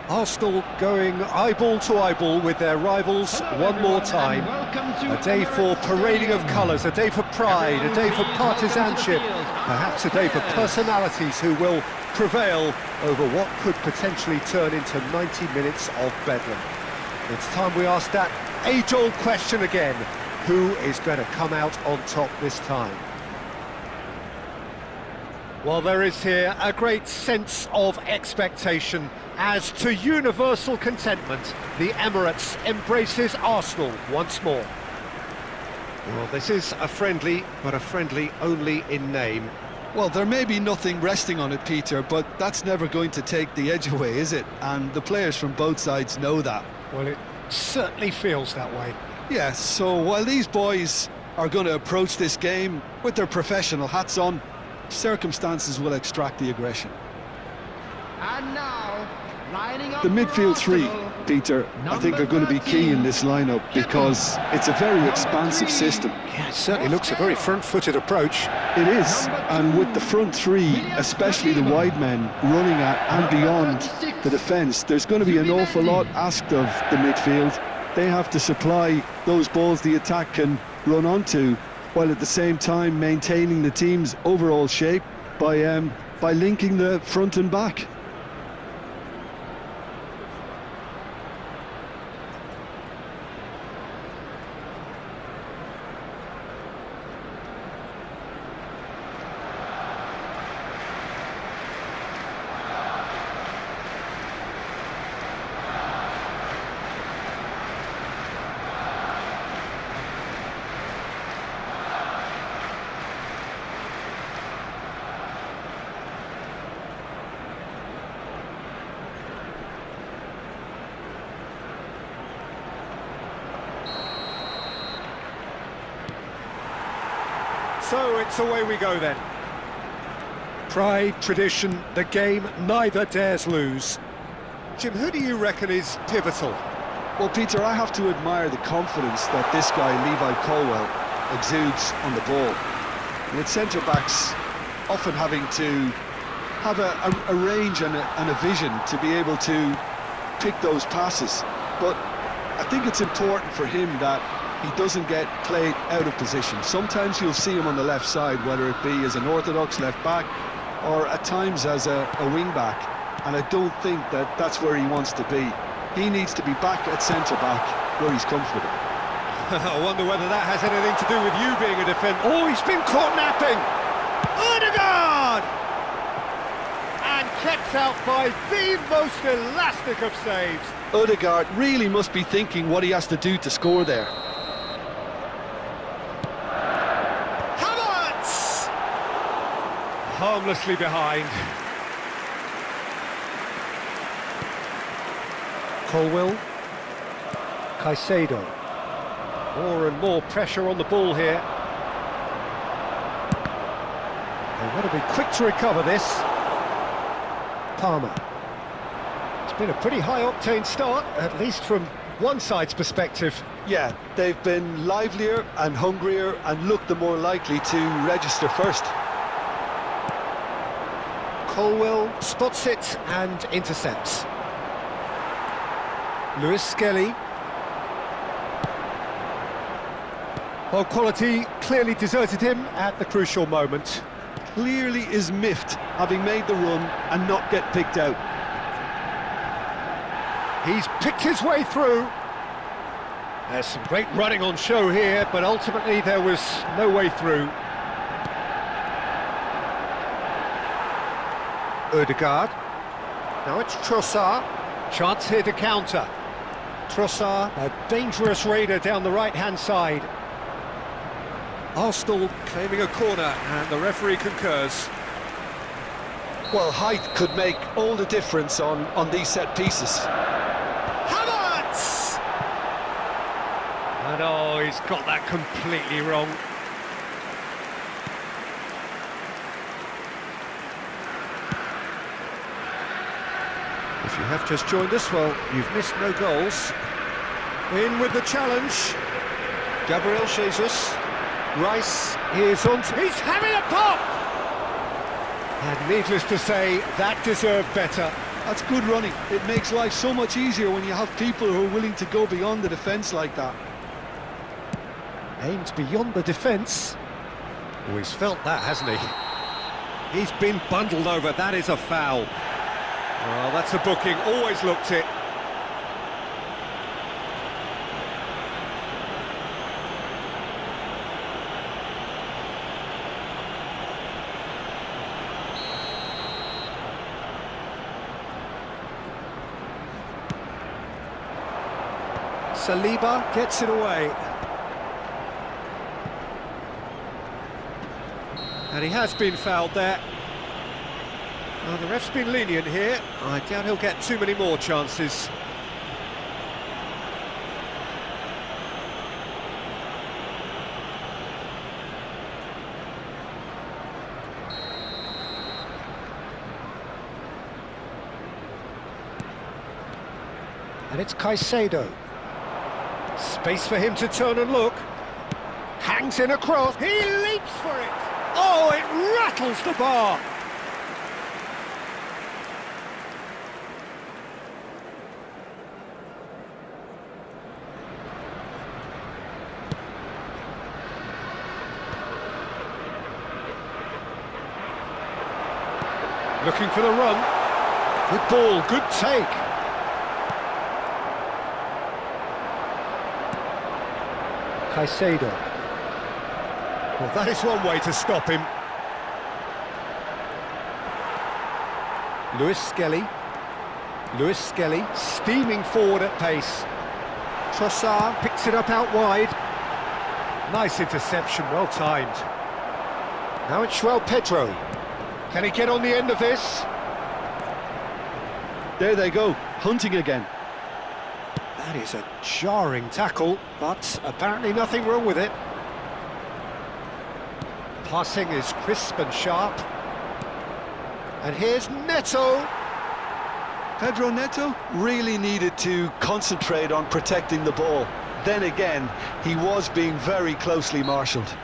Arsenal going eyeball to eyeball with their rivals one more time. A day for parading of colours, a day for pride, a day for partisanship, perhaps a day for personalities who will prevail over what could potentially turn into 90 minutes of bedlam. It's time we ask that age-old question again: who is going to come out on top this time? Well, there is here a great sense of expectation as, to universal contentment, the Emirates embraces Arsenal once more. Well, this is a friendly, but a friendly only in name. Well, there may be nothing resting on it, Peter, but that's never going to take the edge away, is it? And the players from both sides know that. Well, it certainly feels that way. Yes, so while these boys are going to approach this game with their professional hats on, circumstances will extract the aggression. And now, lining up the midfield three, Arsenal, Peter, I think are going to be key in this lineup because it's a very expansive system. Yeah, it certainly looks a very front-footed approach. It is, and with the front three, especially the wide men, running at and beyond the defence, there's going to be an awful lot asked of the midfield. They have to supply those balls the attack can run onto, while at the same time maintaining the team's overall shape by linking the front and back. So it's away we go then. Pride, tradition, the game neither dares lose. Jim, who do you reckon is pivotal? Well, Peter, I have to admire the confidence that this guy, Levi Colwill, exudes on the ball. With centre-backs often having to have a range and a vision to be able to pick those passes. But I think it's important for him that he doesn't get played out of position. Sometimes you'll see him on the left side, whether it be as an orthodox left back or at times as a wing back, and I don't think that that's where he wants to be. He needs to be back at centre back where he's comfortable. I wonder whether that has anything to do with you being a defender. Oh, he's been caught napping! Odegaard! And kept out by the most elastic of saves. Odegaard really must be thinking what he has to do to score there. Harmlessly behind. Colwill. Caicedo. More and more pressure on the ball here. They want to be quick to recover this. Palmer. It's been a pretty high-octane start, at least from one side's perspective. Yeah, they've been livelier and hungrier and looked the more likely to register first. Colwill spots it and intercepts. Lewis Skelly. Well, quality clearly deserted him at the crucial moment. Clearly is miffed, having made the run and not get picked out. He's picked his way through. There's some great running on show here, but ultimately there was no way through. Odegaard. Now it's Trossard. Chance here to counter. Trossard, a dangerous raider down the right-hand side. Arsenal claiming a corner, and the referee concurs. Well, height could make all the difference on these set pieces. Havertz! And oh, he's got that completely wrong. If you have just joined us, well, you've missed no goals. In with the challenge. Gabriel Jesus. Rice is on. He's having a pop! And needless to say, that deserved better. That's good running. It makes life so much easier when you have people who are willing to go beyond the defence like that. Aimed beyond the defence. Oh, he's felt that, hasn't he? He's been bundled over. That is a foul. Well, that's a booking. Always looked it. Saliba gets it away. And he has been fouled there. Well, the ref's been lenient here. I doubt he'll get too many more chances. And it's Caicedo. Space for him to turn and look. Hangs in across. He leaps for it. Oh, it rattles the bar. Looking for the run. Good ball, good take. Caicedo. Well, that is one way to stop him. Lewis Skelly steaming forward at pace. Trossard picks it up out wide. Nice interception, well timed. Now it's João Pedro. Can he get on the end of this? There they go, hunting again. That is a jarring tackle, but apparently nothing wrong with it. Passing is crisp and sharp. And here's Neto. Pedro Neto really needed to concentrate on protecting the ball. Then again, he was being very closely marshalled.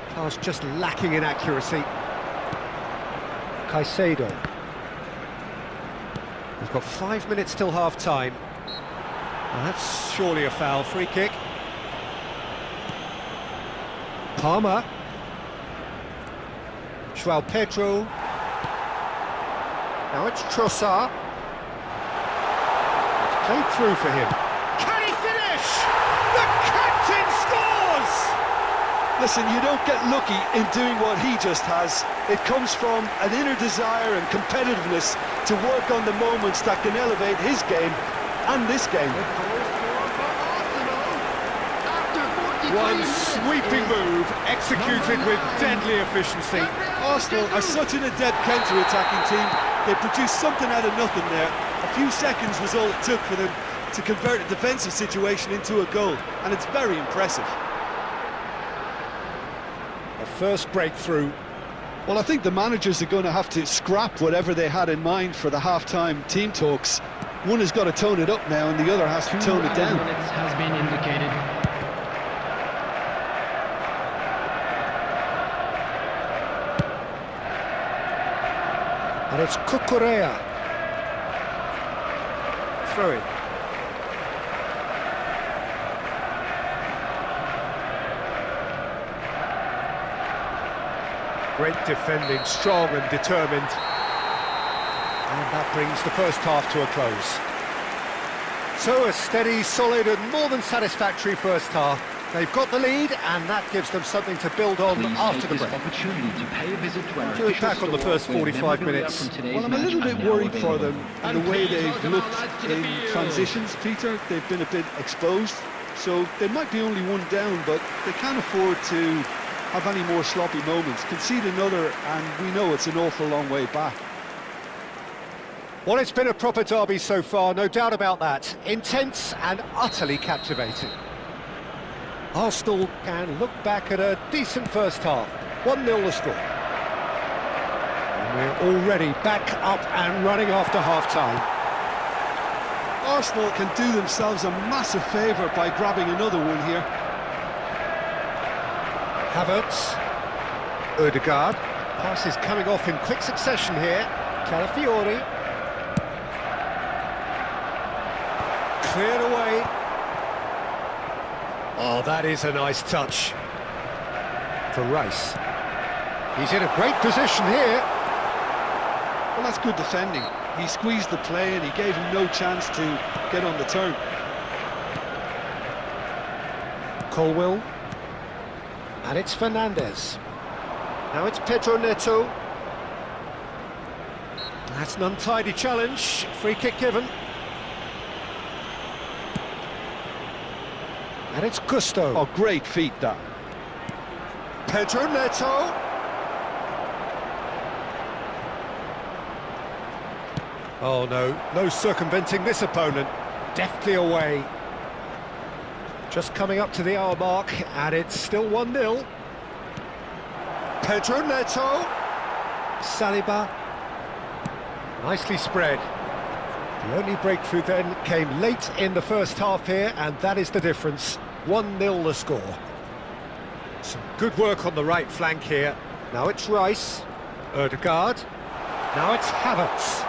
Pass just lacking in accuracy. Caicedo. We've got 5 minutes till half-time. Well, that's surely a foul. Free kick. Palmer. João Pedro. Now it's Trossard. It's played through for him. Can he finish? The captain scores! Listen, you don't get lucky in doing what he just has. It comes from an inner desire and competitiveness to work on the moments that can elevate his game and this game. One sweeping move, executed with deadly efficiency. Arsenal are such an adept counter-attacking team. They produced something out of nothing there. A few seconds was all it took for them to convert a defensive situation into a goal, and it's very impressive. A first breakthrough. Well, I think the managers are going to have to scrap whatever they had in mind for the half-time team talks. One has got to tone it up now, and the other has to tone it down. Minutes has been indicated. And it's Cucurella. Throw it. Great defending, strong and determined. And that brings the first half to a close. So a steady, solid and more than satisfactory first half. They've got the lead and that gives them something to build on after the break. Do it back on the first 45 minutes. Well, I'm a little bit worried for them in the way they've looked in transitions, Peter. They've been a bit exposed, so they might be only one down, but they can't afford to have any more sloppy moments. Concede another and we know it's an awful long way back. Well, it's been a proper derby so far, no doubt about that. Intense and utterly captivating. Arsenal can look back at a decent first half. 1-0 the score. We're already back up and running after half-time. Arsenal can do themselves a massive favour by grabbing another one here. Havertz. Odegaard. Pass is coming off in quick succession here. Calafiori. Cleared away. Oh, that is a nice touch. For Rice. He's in a great position here. Well, that's good defending. He squeezed the play and he gave him no chance to get on the turn. Colwill. And it's Fernandez. Now it's Pedro Neto. That's an untidy challenge. Free kick given. And it's Gusto. Oh, great feat, that. Pedro Neto. Oh no circumventing this opponent. Deftly away. Just coming up to the hour mark, and it's still 1-0. Pedro Neto. Saliba. Nicely spread. The only breakthrough then came late in the first half here, and that is the difference. 1-0 the score. Some good work on the right flank here. Now it's Rice. Odegaard. Now it's Havertz.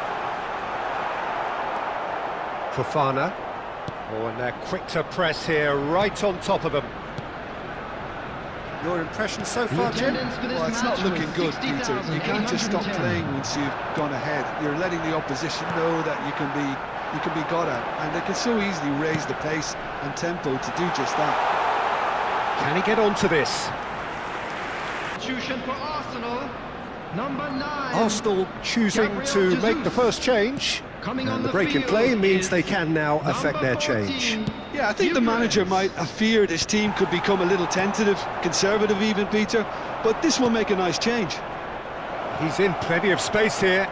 Fofana. Oh, and they're quick to press here, right on top of them. Your impression so far, Jim? Well, it's not looking good, Peter. You can't just stop playing once you've gone ahead. You're letting the opposition know that you can be got at, and they can so easily raise the pace and tempo to do just that. Can he get onto this? Substitution for Arsenal, number 9. Arsenal choosing to make the first change, and the break in play means they can now affect their change. Yeah, I think the manager might have feared his team could become a little tentative, conservative even, Peter, but this will make a nice change. He's in plenty of space here.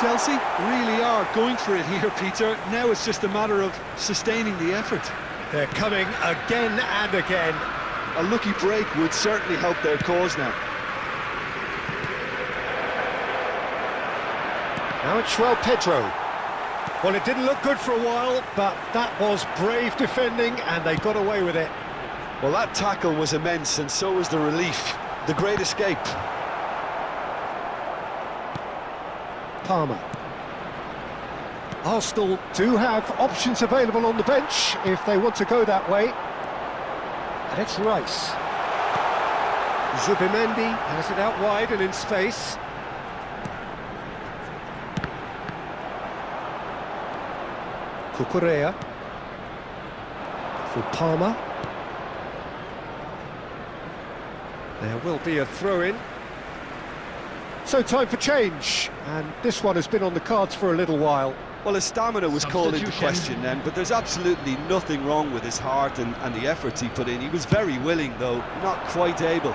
Chelsea really are going for it here, Peter. Now it's just a matter of sustaining the effort. They're coming again and again. A lucky break would certainly help their cause now. Now it's João Pedro. Well, it didn't look good for a while, but that was brave defending, and they got away with it. Well, that tackle was immense, and so was the relief. The great escape. Palmer. Arsenal do have options available on the bench if they want to go that way. And it's Rice. Zubimendi has it out wide and in space. Cucurella for Palmer. There will be a throw-in. So time for change, and this one has been on the cards for a little while. Well, his stamina was called into question then, but there's absolutely nothing wrong with his heart and the efforts he put in. He was very willing, though, not quite able.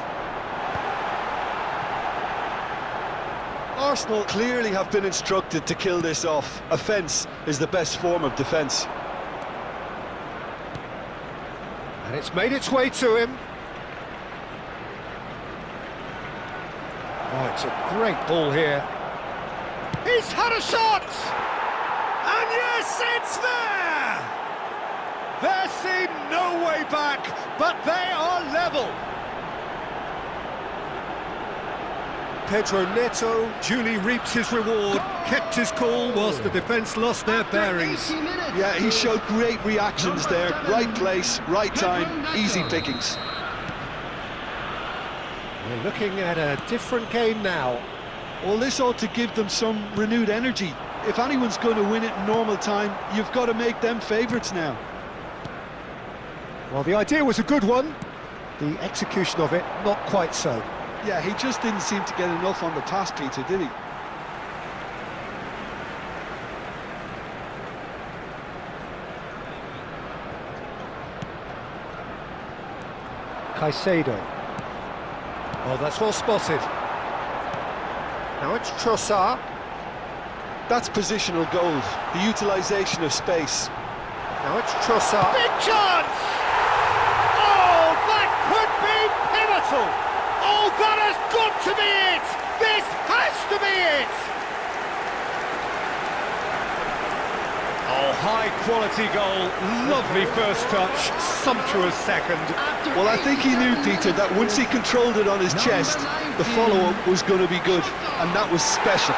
Arsenal clearly have been instructed to kill this off. Offence is the best form of defence. And it's made its way to him. Oh, it's a great ball here. He's had a shot! And yes, it's there! There seemed no way back, but they are level. Pedro Neto duly reaps his reward, kept his cool whilst the defence lost their bearings. Yeah, he showed great reactions there. Right place, right time, easy pickings. We're looking at a different game now. Well, this ought to give them some renewed energy. If anyone's going to win it in normal time, you've got to make them favourites now. Well, the idea was a good one. The execution of it, not quite so. Yeah, he just didn't seem to get enough on the pass, Peter, did he? Caicedo. Oh, that's well spotted. Now it's Trossard. That's positional gold, the utilisation of space. Now it's Trossard. Big chance! Oh, that could be pivotal! Oh, that has got to be it! This has to be it! Oh, high-quality goal, lovely first touch, sumptuous second. Well, I think he knew, Peter, that once he controlled it on his chest, the follow-up was going to be good, and that was special.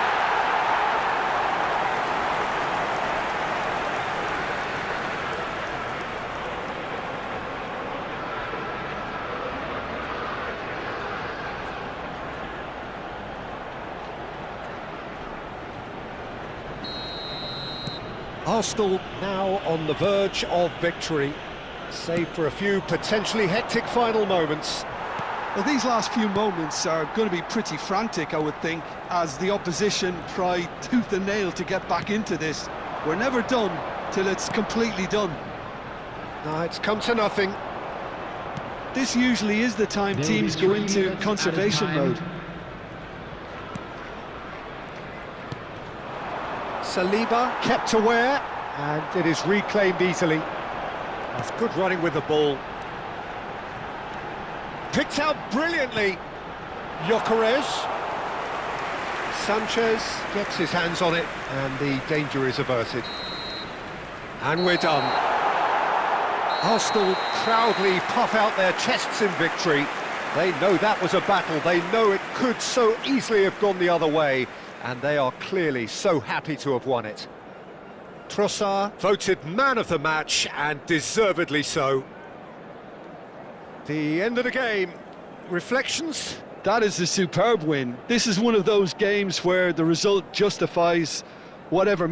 Arsenal now on the verge of victory, save for a few potentially hectic final moments. Well, these last few moments are going to be pretty frantic, I would think, as the opposition try tooth and nail to get back into this. We're never done till it's completely done. No, it's come to nothing. This usually is the time teams go into conservation mode. Saliba kept aware, and it is reclaimed easily. That's good running with the ball. Picked out brilliantly. Gyökeres. Sanchez gets his hands on it, and the danger is averted. And we're done. Arsenal proudly puff out their chests in victory. They know that was a battle. They know it could so easily have gone the other way. And they are clearly so happy to have won it. Trossard voted man of the match, and deservedly so. The end of the game. Reflections? That is a superb win. This is one of those games where the result justifies whatever